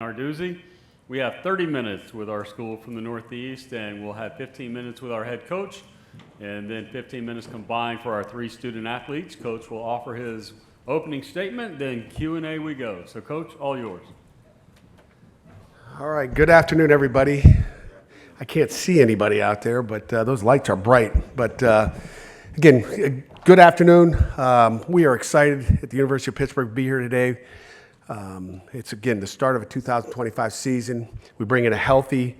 Narduzzi. We have 30 minutes with our school from the Northeast, and we'll have 15 minutes with our head coach, and then 15 minutes combined for our 3 student athletes. Coach will offer his opening statement, then Q&A we go. So, Coach, all yours. All right, good afternoon, everybody. I can't see anybody out there, but those lights are bright. But again, good afternoon. We are excited at the University of Pittsburgh to be here today. It's, again, the start of a 2025 season. We bring in a healthy,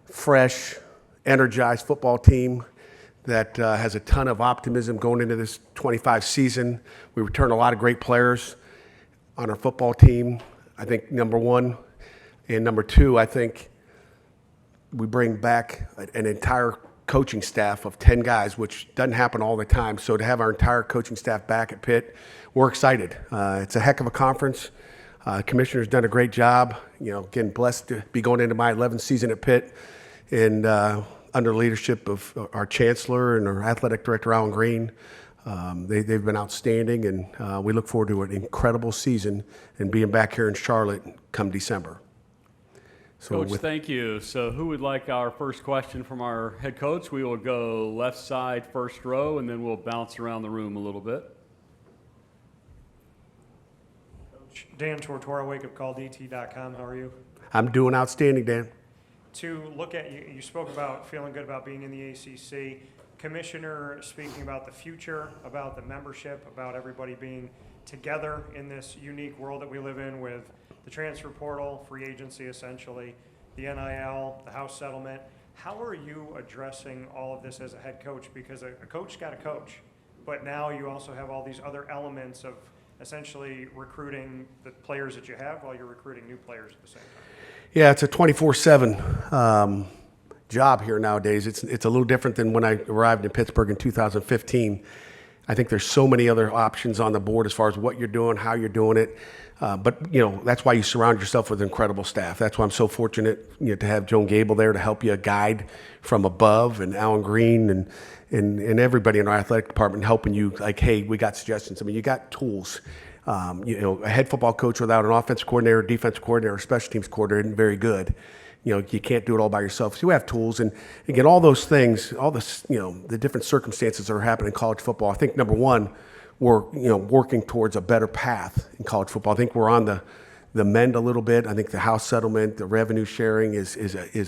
fresh, energized football team that has a ton of optimism going into this 25 season. We return a lot of great players on our football team. I think number one, and number two, I think we bring back an entire coaching staff of 10 guys, which doesn't happen all the time. So to have our entire coaching staff back at Pitt, we're excited. It's a heck of a conference. Commissioner's done a great job. You know, again, blessed to be going into my 11th season at Pitt, and under leadership of our chancellor and our athletic director, Alan Green. They've been outstanding, and we look forward to an incredible season and being back here in Charlotte come December. So Coach, thank you. So who would like our first question from our head coach? We will go left side, first row, and then we'll bounce around the room a little bit. Dan Tortora, wakeupcalldt.com. How are you? I'm doing outstanding, Dan. To look at you spoke about feeling good about being in the ACC. Commissioner speaking about the future, about the membership, about everybody being together in this unique world that we live in with the transfer portal, free agency essentially, the NIL, the house settlement. How are you addressing all of this as a head coach? Because a coach got a coach, but now you also have all these other elements of essentially recruiting the players that you have while you're recruiting new players at the same time. Yeah, it's a 24/7 job here nowadays. It's a little different than when I arrived in Pittsburgh in 2015. I think there's so many other options on the board as far as what you're doing, how you're doing it. But, you know, that's why you surround yourself with incredible staff. That's why I'm so fortunate, you know, to have Joan Gable there to help you guide from above, and Alan Green and everybody in our athletic department helping you, like, hey, we got suggestions. I mean, you got tools. You know, a head football coach without an offensive coordinator, defensive coordinator, or special teams coordinator isn't very good. You know, you can't do it all by yourself. So you have tools. And again, all those things, all this, you know, the different circumstances that are happening in college football. I think, number one, we're, you know, working towards a better path in college football. I think we're on the mend a little bit. I think the house settlement, the revenue sharing is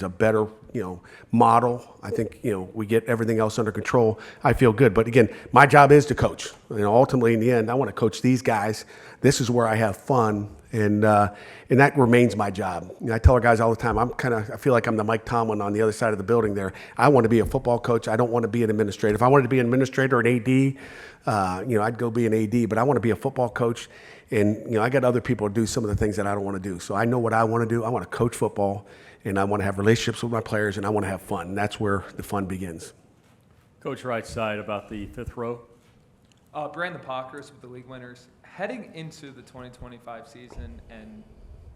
a better, you know, model. I think, you know, we get everything else under control. I feel good. But again, my job is to coach. You know, ultimately in the end, I want to coach these guys. This is where I have fun, and that remains my job. You know, I tell our guys all the time, I feel like I'm the Mike Tomlin on the other side of the building there. I want to be a football coach. I don't want to be an administrator. If I wanted to be an administrator or an AD, you know, I'd go be an AD. But I want to be a football coach. And, you know, I got other people to do some of the things that I don't want to do. So I know what I want to do. I want to coach football, and I want to have relationships with my players, and I want to have fun. And that's where the fun begins. Coach, right side about the fifth row. Brandon Pockers with the league winners. Heading into the 2025 season and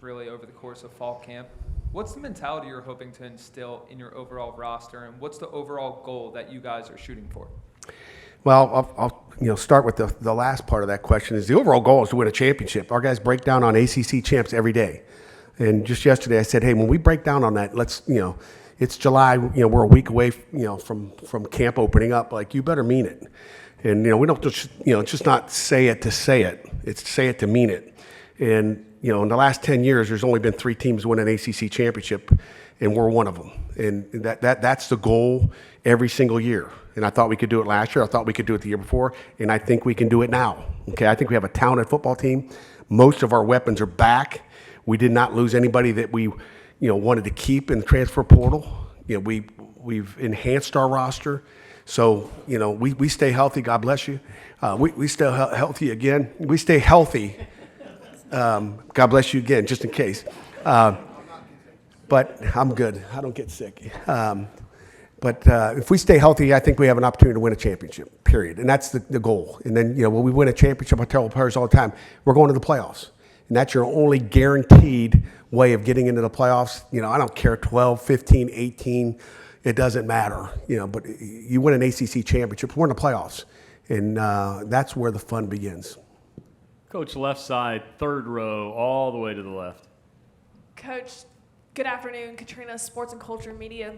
really over the course of fall camp, what's the mentality you're hoping to instill in your overall roster, and what's the overall goal that you guys are shooting for? Well, I'll start with the last part of that question. Is the overall goal is to win a championship. Our guys break down on ACC champs every day. And just yesterday I said, hey, when we break down on that, let's, you know, it's July, you know, we're a week away, you know, from camp opening up. Like, you better mean it. And, you know, we don't just, you know, it's just not say it to say it. It's say it to mean it. And, you know, in the last 10 years, there's only been 3 teams win an ACC championship, and we're one of them. And that's the goal every single year. And I thought we could do it last year. I thought we could do it the year before. And I think we can do it now. Okay, I think we have a talented football team. Most of our weapons are back. We did not lose anybody that we, you know, wanted to keep in the transfer portal. You know, we've enhanced our roster. So, you know, we stay healthy. God bless you. We stay healthy again. We stay healthy. God bless you again, just in case. But I'm good. I don't get sick. But if we stay healthy, I think we have an opportunity to win a championship, period. And that's the goal. And then, you know, when we win a championship, I tell players all the time, we're going to the playoffs. And that's your only guaranteed way of getting into the playoffs. You know, I don't care, 12, 15, 18. It doesn't matter, you know, but you win an ACC championship, we're in the playoffs. And that's where the fun begins. Coach, left side, third row, all the way to the left. Coach, good afternoon. Katrina, Sports and Culture Media.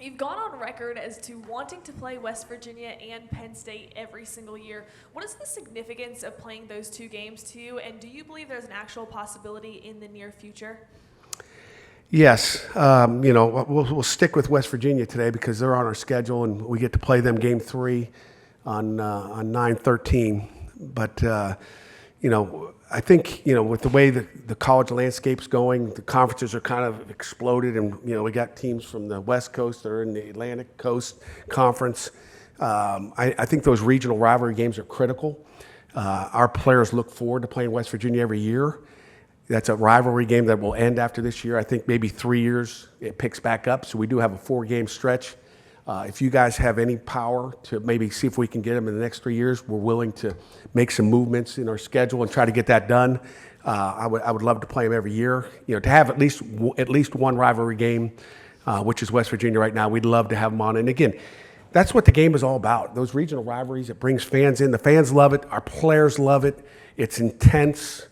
You've gone on record as to wanting to play West Virginia and Penn State every single year. What is the significance of playing those two games to you, and do you believe there's an actual possibility in the near future? Yes, we'll stick with West Virginia today because they're on our schedule and we get to play them game 3 on 9/13. But I think with the way the college landscape's going, the conferences are kind of exploded, and we got teams from the West Coast that are in the Atlantic Coast Conference. I think those regional rivalry games are critical. Our players look forward to playing West Virginia every year. That's a rivalry game that will end after this year. I think maybe 3 years it picks back up. So we do have a 4-game stretch. If you guys have any power to maybe see if we can get them in the next 3 years, we're willing to make some movements in our schedule and try to get that done. I would love to play them every year. To have at least one rivalry game, which is West Virginia right now. We'd love to have them on. And again, that's what the game is all about. Those regional rivalries, it brings fans in. The fans love it. Our players love it. It's intense.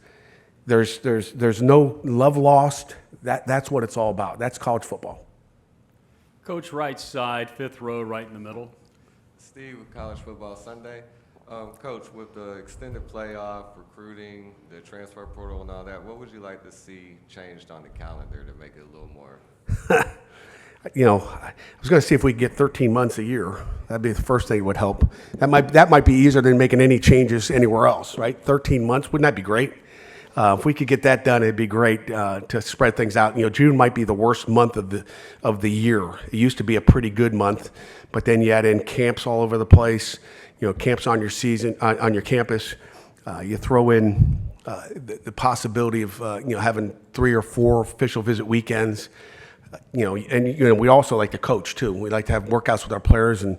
There's no love lost. That's what it's all about. That's college football. Coach, right side, 5th row, right in the middle. Steve with College Football Sunday. Coach, with the extended playoff, recruiting, the transfer portal and all that, what would you like to see changed on the calendar to make it a little more? I was going to see if we could get 13 months a year. That'd be the first thing that would help. That might be easier than making any changes anywhere else, right? 13 months, wouldn't that be great? If we could get that done, it'd be great to spread things out. June might be the worst month of the year. It used to be a pretty good month, but then you add in camps all over the place. Camps on your campus. You throw in the possibility of having 3 or 4 official visit weekends. We also like to coach too. We like to have workouts with our players and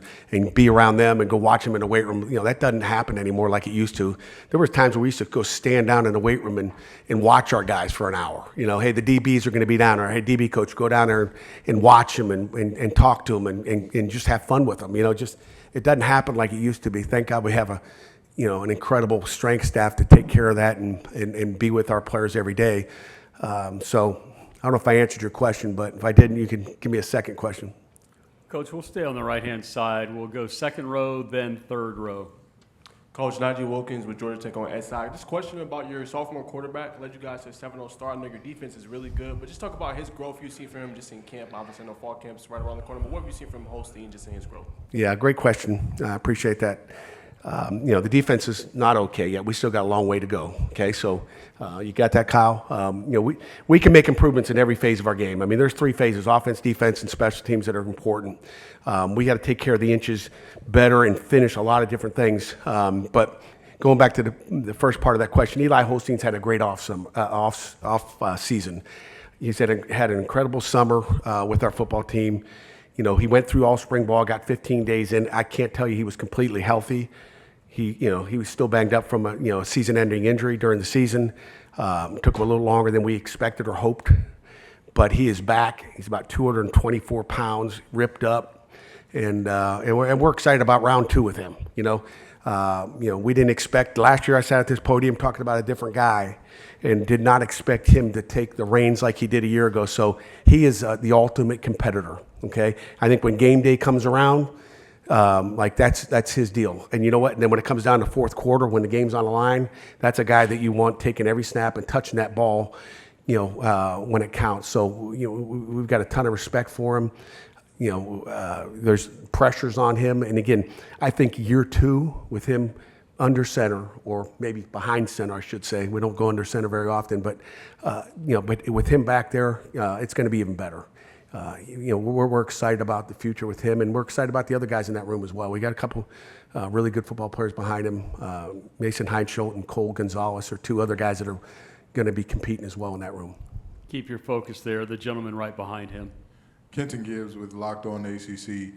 be around them and go watch them in the weight room. That doesn't happen anymore like it used to. There were times where we used to go stand down in the weight room and watch our guys for an hour. Hey, the DBs are going to be down there. Hey, DB coach, go down there and watch them and talk to them and just have fun with them. It doesn't happen like it used to be. Thank God we have an incredible strength staff to take care of that and be with our players every day. I don't know if I answered your question, but if I didn't, you can give me a second question. Coach, we'll stay on the right-hand side. We'll go 2nd row, then 3rd row. Coach Najee Wilkins with Georgia Tech on SI. Just question about your sophomore quarterback. Led you guys to a 7-0 start. I know your defense is really good, but just talk about his growth you've seen from him just in camp. Obviously, I know fall camp's right around the corner, but what have you seen from Holstein just in his growth? Yeah, great question. I appreciate that. The defense is not okay yet. We still got a long way to go. Okay, so you got that, Kyle. We can make improvements in every phase of our game. I mean, there's 3 phases: offense, defense, and special teams that are important. We got to take care of the inches better and finish a lot of different things. But going back to the first part of that question, Eli Holstein's had a great off season. He's had an incredible summer with our football team. He went through all spring ball, got 15 days in. I can't tell you he was completely healthy. He was still banged up from a season-ending injury during the season. Took him a little longer than we expected or hoped, but he is back. He's about 224 pounds, ripped up, and we're excited about round 2 with him. We didn't expect. Last year I sat at this podium talking about a different guy, and did not expect him to take the reins like he did a year ago. So he is the ultimate competitor. Okay, I think when game day comes around. That's his deal. And you know what? And then when it comes down to 4th quarter, when the game's on the line, that's a guy that you want taking every snap and touching that ball, when it counts. So, we've got a ton of respect for him. There's pressures on him. And again, I think year 2 with him under center, or maybe behind center, I should say. We don't go under center very often, but with him back there, it's going to be even better. We're excited about the future with him, and we're excited about the other guys in that room as well. We got a couple really good football players behind him. Mason Heinschult and Cole Gonzalez are 2 other guys that are going to be competing as well in that room. Keep your focus there. The gentleman right behind him. Kenton Gibbs with Locked On ACC.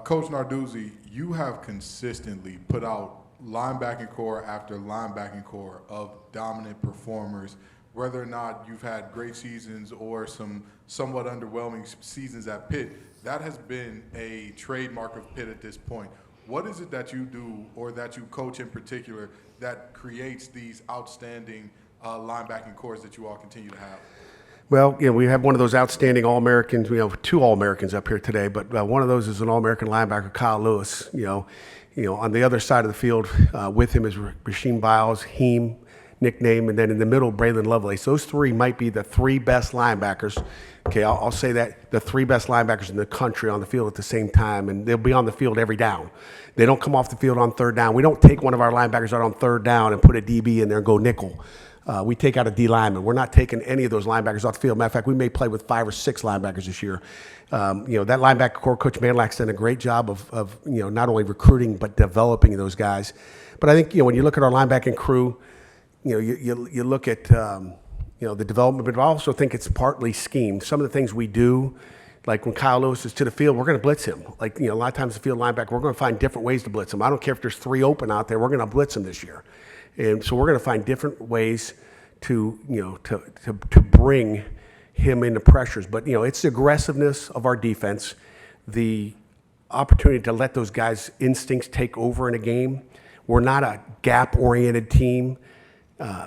Coach Narduzzi, you have consistently put out linebacking core after linebacking core of dominant performers. Whether or not you've had great seasons or some somewhat underwhelming seasons at Pitt, that has been a trademark of Pitt at this point. What is it that you do, or that you coach in particular, that creates these outstanding linebacking cores that you all continue to have? Well, we have one of those outstanding All-Americans. We have two All-Americans up here today, but one of those is an All-American linebacker, Kyle Lewis. On the other side of the field with him is Rasheem Biles, Heem, nickname, and then in the middle, Braylon Lovelace. Those three might be the three best linebackers. Okay, I'll say that, the three best linebackers in the country on the field at the same time, and they'll be on the field every down. They don't come off the field on third down. We don't take one of our linebackers out on third down and put a DB in there and go nickel. We take out a D lineman. We're not taking any of those linebackers off the field. Matter of fact, we may play with 5 or 6 linebackers this year. That linebacker core, Coach Manlack's done a great job of not only recruiting but developing those guys. But I think when you look at our linebacking crew, you look at the development, but I also think it's partly schemed. Some of the things we do, like when Kyle Lewis is to the field, we're going to blitz him. Like a lot of times the field linebacker, we're going to find different ways to blitz him. I don't care if there's 3 open out there, we're going to blitz him this year. And so we're going to find different ways to bring him into pressures. But it's the aggressiveness of our defense, the opportunity to let those guys' instincts take over in a game. We're not a gap-oriented team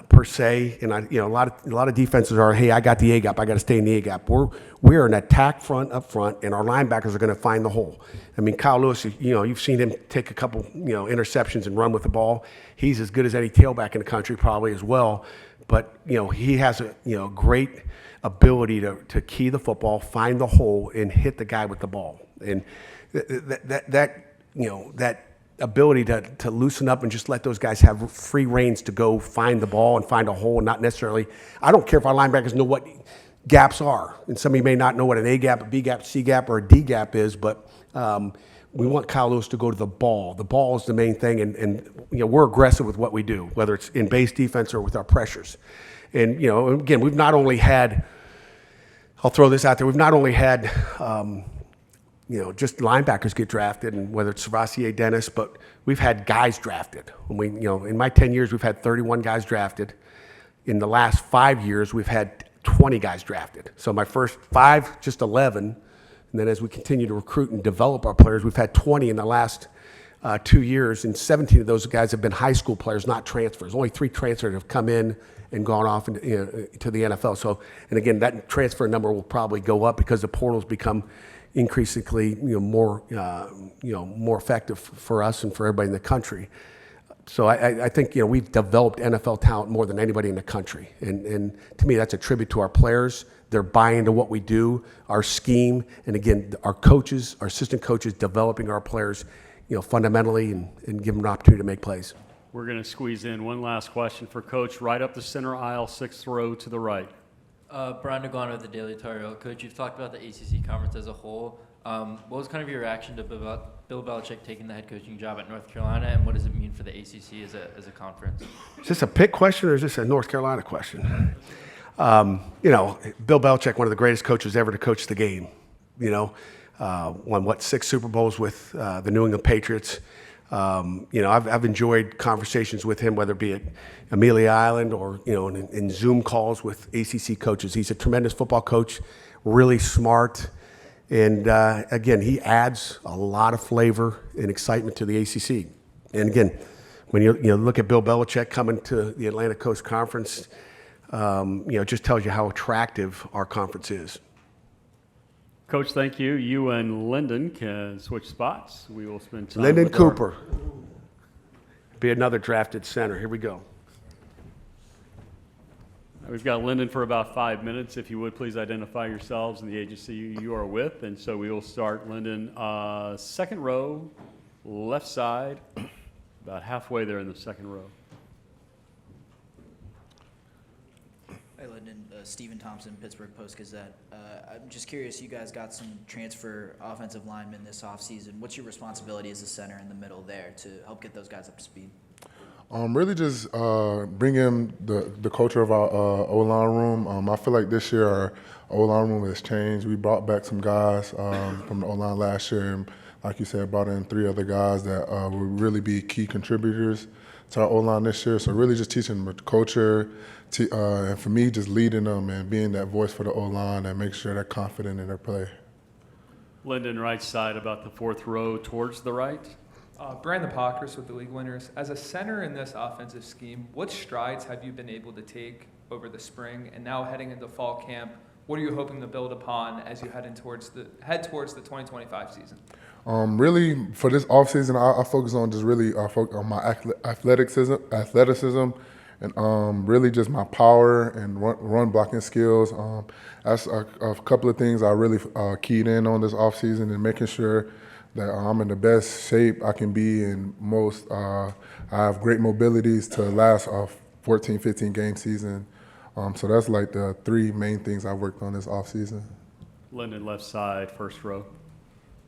per se, and a lot of defenses are, hey, I got the A gap, I got to stay in the A gap. We're an attack front up front, and our linebackers are going to find the hole. I mean, Kyle Lewis, you've seen him take a couple interceptions and run with the ball. He's as good as any tailback in the country probably as well. But he has a great ability to key the football, find the hole, and hit the guy with the ball. And that ability to loosen up and just let those guys have free reins to go find the ball and find a hole, and not necessarily. I don't care if our linebackers know what gaps are, and some of you may not know what an A gap, a B gap, C gap, or a D gap is, but we want Kyle Lewis to go to the ball. The ball is the main thing, and we're aggressive with what we do, whether it's in base defense or with our pressures. And again, we've not only had, I'll throw this out there, we've not only had just linebackers get drafted, and whether it's Servassier, Dennis, but we've had guys drafted. When in my 10 years, we've had 31 guys drafted. In the last 5 years, we've had 20 guys drafted. So my first 5, just 11. And then as we continue to recruit and develop our players, we've had 20 in the last 2 years, and 17 of those guys have been high school players, not transfers. Only 3 transfers have come in and gone off to the NFL. So, and again, that transfer number will probably go up because the portals become increasingly more effective for us and for everybody in the country. So I think we've developed NFL talent more than anybody in the country, and to me that's a tribute to our players. They're buying into what we do, our scheme, and again, our coaches, our assistant coaches, developing our players, fundamentally, and give them an opportunity to make plays. We're going to squeeze in one last question for Coach, right up the center aisle, 6th row to the right. Brian Nagano with the Daily Tar Heel. Coach, you've talked about the ACC conference as a whole. What was kind of your reaction to Bill Belichick taking the head coaching job at North Carolina, and what does it mean for the ACC as a conference? Is this a Pitt question or is this a North Carolina question? Bill Belichick, one of the greatest coaches ever to coach the game. Won 6 Super Bowls with the New England Patriots. I've enjoyed conversations with him, whether it be at Amelia Island or in Zoom calls with ACC coaches. He's a tremendous football coach, really smart, and again, he adds a lot of flavor and excitement to the ACC. And again, when you look at Bill Belichick coming to the Atlantic Coast Conference, it just tells you how attractive our conference is. Coach, thank you. You and Lyndon can switch spots. We will spend time Lyndon with Cooper. Be another drafted center. Here we go. We've got Lyndon for about 5 minutes. If you would, please identify yourselves and the agency you are with. And so we will start, Lyndon, 2nd row, left side, about halfway there in the 2nd row. Hi, Lyndon. Stephen Thompson, Pittsburgh Post-Gazette. I'm just curious, you guys got some transfer offensive linemen this offseason. What's your responsibility as a center in the middle there to help get those guys up to speed? Really just bringing the culture of our O-line room. I feel like this year our O-line room has changed. We brought back some guys from the O-line last year, and like you said, brought in 3 other guys that will really be key contributors to our O-line this year. So really just teaching them the culture, and for me, just leading them and being that voice for the O-line and make sure they're confident in their play. Lyndon, right side, about the 4th row towards the right. Brandon Pockers with the league winners. As a center in this offensive scheme, what strides have you been able to take over the spring and now heading into fall camp? what are you hoping to build upon as you head towards the 2025 season? Really, for this offseason, I focus on just really focus on my athleticism, and really just my power and run blocking skills. That's a couple of things I really keyed in on this offseason, and making sure that I'm in the best shape I can be, and I have great mobilities to last a 14, 15 game season. So that's like the three main things I worked on this offseason. Lyndon, left side, first row.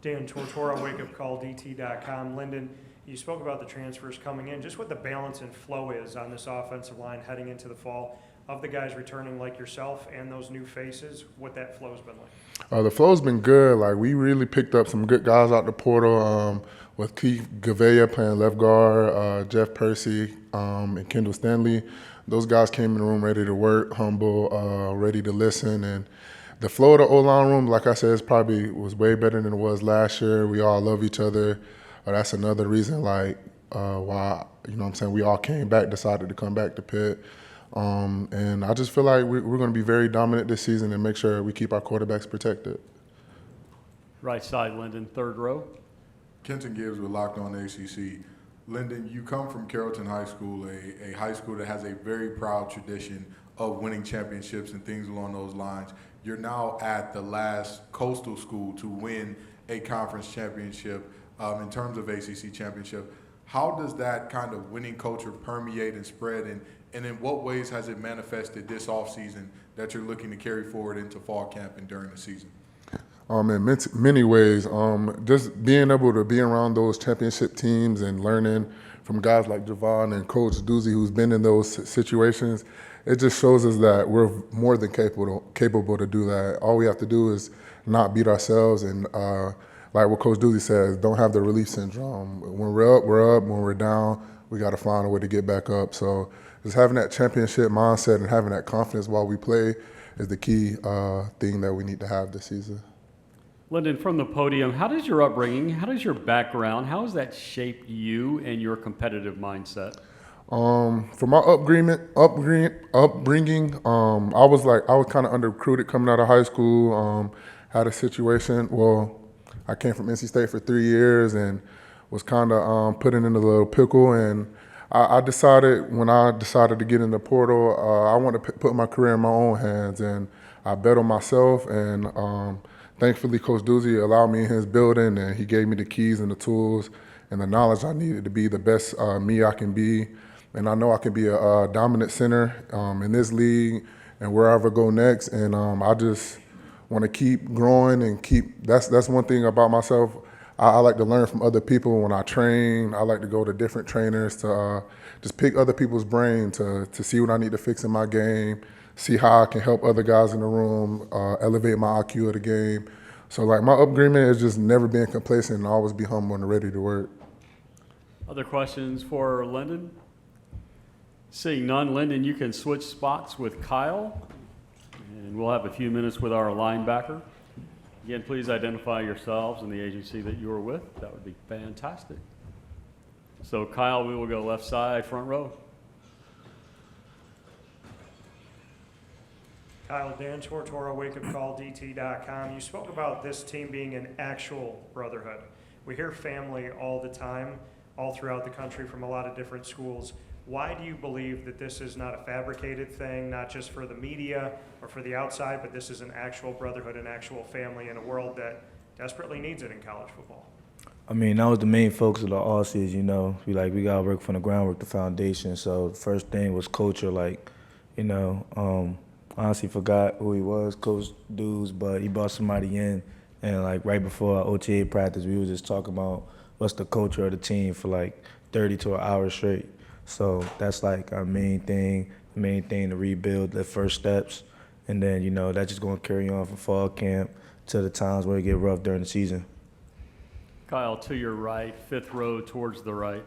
Dan Tortora, wakeupcalldt.com. Lyndon, you spoke about the transfers coming in, just what the balance and flow is on this offensive line heading into the fall, of the guys returning like yourself and those new faces, what that flow's been like. The flow's been good. Like, we really picked up some good guys out the portal, with Keith Gavea playing left guard, Jeff Percy, and Kendall Stanley. Those guys came in the room ready to work, humble, ready to listen. And the flow of the O-line room, like I said, was way better than it was last year. We all love each other. That's another reason, like, why, you know what I'm saying, we all decided to come back to Pitt. And I just feel like we're going to be very dominant this season and make sure we keep our quarterbacks protected. Right side, Lyndon, third row. Kenton Gibbs with Locked On ACC. Lyndon, you come from Carrollton High School, a high school that has a very proud tradition of winning championships and things along those lines. You're now at the last coastal school to win a conference championship in terms of ACC championship. How does that kind of winning culture permeate and spread, and in what ways has it manifested this offseason that you're looking to carry forward into fall camp and during the season? In many ways, just being able to be around those championship teams and learning from guys like Javon and Coach Doozy, who's been in those situations, it just shows us that we're more than capable to do that. All we have to do is not beat ourselves, and like what Coach Doozy says, don't have the relief syndrome. When we're up, we're up. When we're down, we got to find a way to get back up. So just having that championship mindset and having that confidence while we play is the key thing that we need to have this season. Lyndon, from the podium, how does your upbringing, how does your background, how has that shaped you and your competitive mindset? For my upbringing, I was kind of under recruited coming out of high school. Had a situation. Well, I came from NC State for 3 years and was kind of put in a little pickle. And I decided when I decided to get in the portal, I wanted to put my career in my own hands, and I bet on myself. And thankfully, Coach Doozy allowed me in his building, and he gave me the keys and the tools and the knowledge I needed to be the best me I can be. And I know I can be a dominant center in this league and wherever I go next. And I just want to keep growing and that's one thing about myself. I like to learn from other people when I train. I like to go to different trainers to just pick other people's brain to see what I need to fix in my game, see how I can help other guys in the room, elevate my IQ of the game. So, like, my upbringing is just never being complacent and always be humble and ready to work. Other questions for Lyndon? Seeing none, Lyndon, you can switch spots with Kyle, and we'll have a few minutes with our linebacker. Again, please identify yourselves and the agency that you are with. That would be fantastic. So, Kyle, we will go left side, front row. Kyle, Dan Tortora, wakeupcalldt.com. You spoke about this team being an actual brotherhood. We hear family all the time, all throughout the country from a lot of different schools. Why do you believe that this is not a fabricated thing, not just for the media or for the outside, but this is an actual brotherhood, an actual family in a world that desperately needs it in college football? I mean, that was the main focus of the all season, you know. We got to work from the groundwork, the foundation. So the first thing was culture, honestly forgot who he was, Coach Dudes, but he brought somebody in. And, right before our OTA practice, we were just talking about what's the culture of the team for, 30 to an hour straight. So that's our main thing to rebuild the first steps. And then, that's just going to carry on from fall camp to the times where it get rough during the season. Kyle, to your right, fifth row towards the right.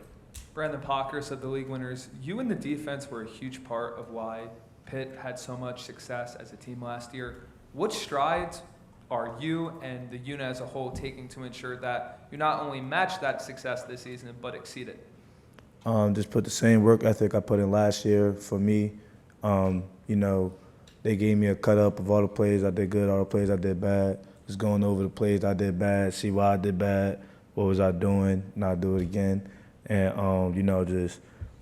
Brandon Pocker said the league winners, you and the defense were a huge part of why Pitt had so much success as a team last year. What strides are you and the unit as a whole taking to ensure that you not only match that success this season, but exceed it? Just put the same work ethic I put in last year for me. they gave me a cut up of all the plays I did good, all the plays I did bad. Just going over the plays I did bad, see why I did bad, what was I doing, not do it again. And, just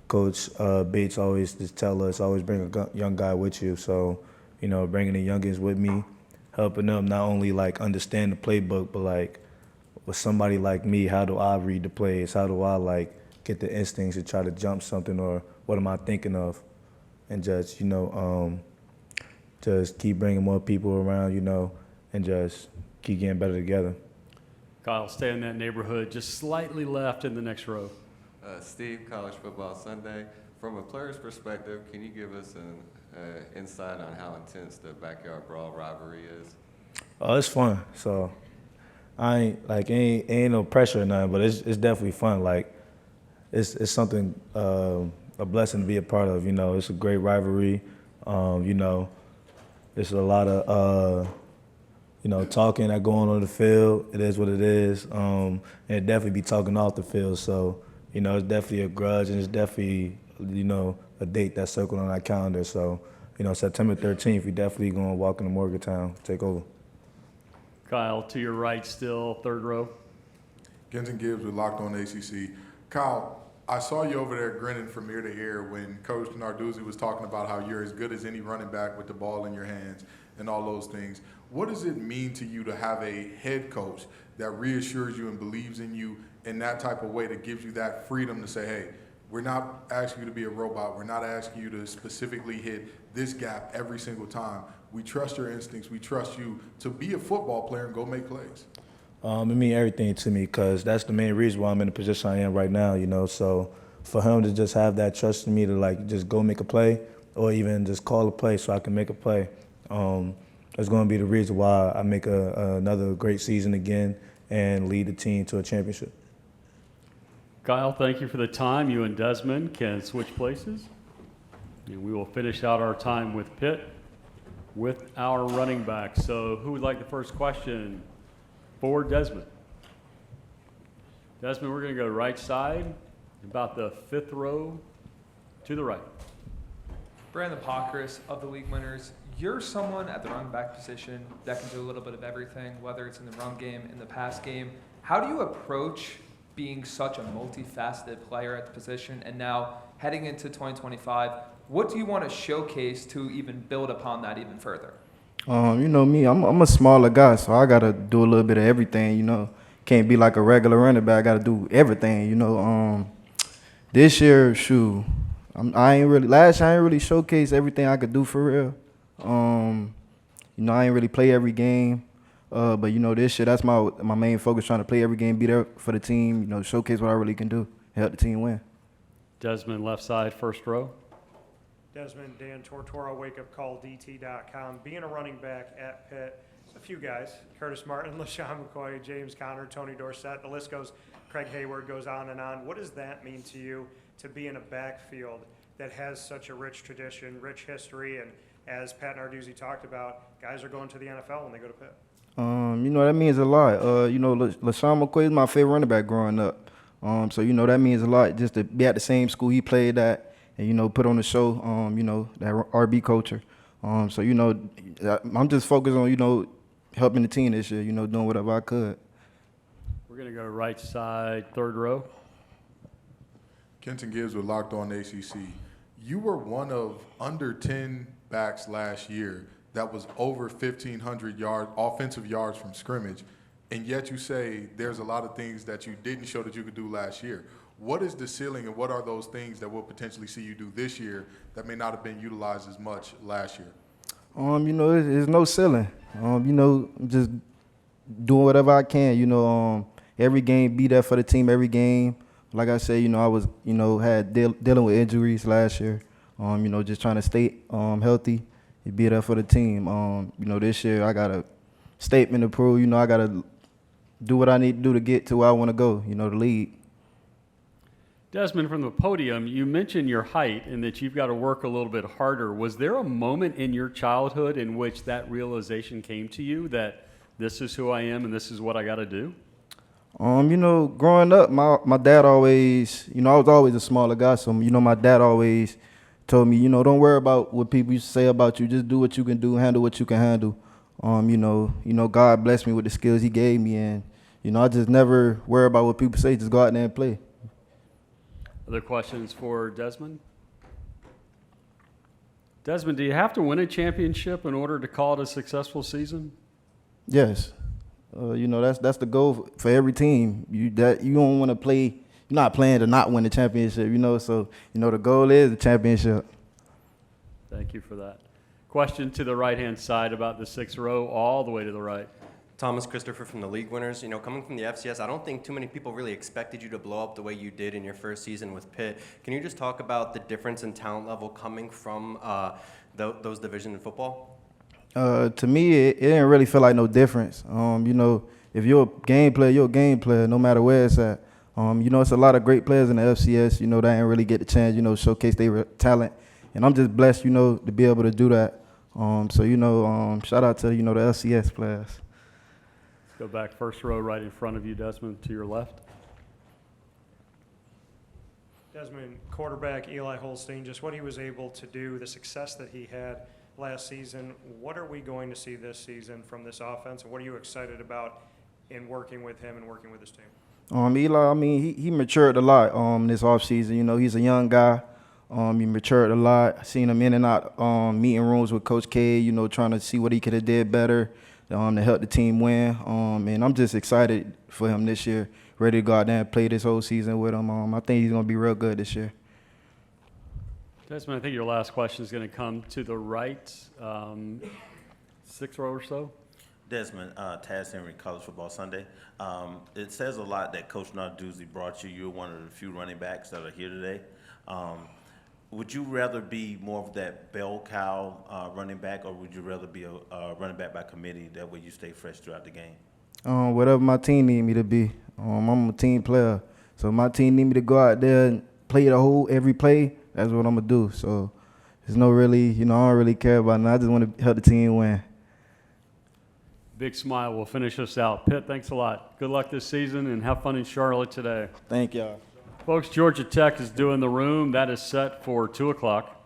Coach Bates always just tell us, always bring a young guy with you. So, bringing the youngins with me, helping them not only, like, understand the playbook, but, like, with somebody like me, how do I read the plays? How do I, like, get the instincts to try to jump something, or what am I thinking of? And just, just keep bringing more people around, and just keep getting better together. Kyle, stay in that neighborhood, just slightly left in the next row. Steve, College Football Sunday. From a player's perspective, can you give us an insight on how intense the backyard brawl rivalry is? Oh, it's fun. So I ain't no pressure or nothing, but it's definitely fun. Like it's something a blessing to be a part of. It's a great rivalry. It's a lot of talking that going on the field. It is what it is. And it definitely be talking off the field. So it's definitely a grudge, and it's definitely a date that's circled on our calendar. So September 13th, we definitely gonna walk into Morgantown, take over. Kyle, to your right still, third row. Kenton Gibbs with Locked On ACC. Kyle, I saw you over there grinning from ear to ear when Coach Narduzzi was talking about how you're as good as any running back with the ball in your hands and all those things. What does it mean to you to have a head coach that reassures you and believes in you in that type of way, that gives you that freedom to say, hey, we're not asking you to be a robot. We're not asking you to specifically hit this gap every single time. We trust your instincts. We trust you to be a football player and go make plays. It means everything to me, because that's the main reason why I'm in the position I am right now, So for him to just have that trust in me to, like, just go make a play, or even just call a play so I can make a play, that's going to be the reason why I make another great season again and lead the team to a championship. Kyle, thank you for the time. You and Desmond can switch places. And we will finish out our time with Pitt with our running back. So who would like the first question for Desmond? Desmond, we're going to go right side, about the fifth row to the right. Brandon Pockris of the league winners, you're someone at the running back position that can do a little bit of everything, whether it's in the run game, in the pass game. How do you approach being such a multifaceted player at the position, and now heading into 2025, what do you want to showcase to even build upon that even further? Me, I'm a smaller guy, so I got to do a little bit of everything, Can't be like a regular running back. I got to do everything, This year, last year I ain't really showcased everything I could do for real. I ain't really play every game. But this year, that's my main focus, trying to play every game, be there for the team, showcase what I really can do, help the team win. Desmond, left side, first row. Desmond, Dan Tortora, wakeupcalldt.com. Being a running back at Pitt, a few guys, Curtis Martin, LaShawn McCoy, James Conner, Tony Dorsett, the list goes, Craig Hayward goes on and on. What does that mean to you to be in a backfield that has such a rich tradition, rich history, and as Pat Narduzzi talked about, guys are going to the NFL when they go to Pitt? That means a lot. LaShawn McCoy is my favorite running back growing up. So that means a lot just to be at the same school he played at and, put on the show, that RB culture. So, I'm just focused on, helping the team this year, doing whatever I could. We're going to go right side, third row. Kenton Gibbs with Locked On ACC. You were one of under 10 backs last year that was over 1,500 yards, offensive yards from scrimmage, and yet you say there's a lot of things that you didn't show that you could do last year. What is the ceiling, and what are those things that we'll potentially see you do this year that may not have been utilized as much last year? There's no ceiling. Just doing whatever I can. Every game, be there for the team. Every game, like I said, I was, dealing with injuries last year. Just trying to stay healthy. Be there for the team. This year I got a statement to prove. I got to do what I need to do to get to where I want to go, the league. Desmond, from the podium, you mentioned your height and that you've got to work a little bit harder. Was there a moment in your childhood in which that realization came to you that this is who I am and this is what I got to do? Growing up, my dad always, I was always a smaller guy, so, my dad always told me, don't worry about what people say about you. Just do what you can do, handle what you can handle. God blessed me with the skills he gave me, and I just never worry about what people say. Just go out there and play. Other questions for Desmond? Desmond, do you have to win a championship in order to call it a successful season? Yes, that's the goal for every team. You don't want to play. You're not playing to not win the championship. So the goal is the championship. Thank you for that. Question to the right-hand side about the 6th row, all the way to the right. Thomas Christopher from the League Winners. Coming from the FCS, I don't think too many people really expected you to blow up the way you did in your first season with Pitt. Can you just talk about the difference in talent level coming from those divisions in football? To me, it didn't really feel like no difference. If you're a game player, you're a game player, no matter where it's at. It's a lot of great players in the FCS, that ain't really get the chance, showcase their talent. And I'm just blessed, to be able to do that. Shout out to, the FCS players. Let's go back 1st row right in front of you, Desmond, to your left. Desmond, quarterback Eli Holstein, just what he was able to do, the success that he had last season. What are we going to see this season from this offense, and what are you excited about in working with him and working with his team? Eli, he matured a lot this offseason. He's a young guy. He matured a lot. I seen him in and out meeting rooms with Coach K, trying to see what he could have did better to help the team win. And I'm just excited for him this year, ready to go out there and play this whole season with him. I think he's going to be real good this year. Desmond, I think your last question is going to come to the right, 6th row or so. Desmond, Taz Henry, College Football Sunday. It says a lot that Coach Narduzzi brought you. You're one of the few running backs that are here today. Would you rather be more of that bell cow running back, or would you rather be a running back by committee? That way you stay fresh throughout the game. Whatever my team need me to be. I'm a team player, so if my team need me to go out there and play every play, that's what I'm gonna do. So there's no really, I don't really care about it. I just want to help the team win. Big smile will finish us out. Pitt, thanks a lot. Good luck this season, and have fun in Charlotte today. Thank y'all. Folks, Georgia Tech is doing the room. That is set for 2 o'clock.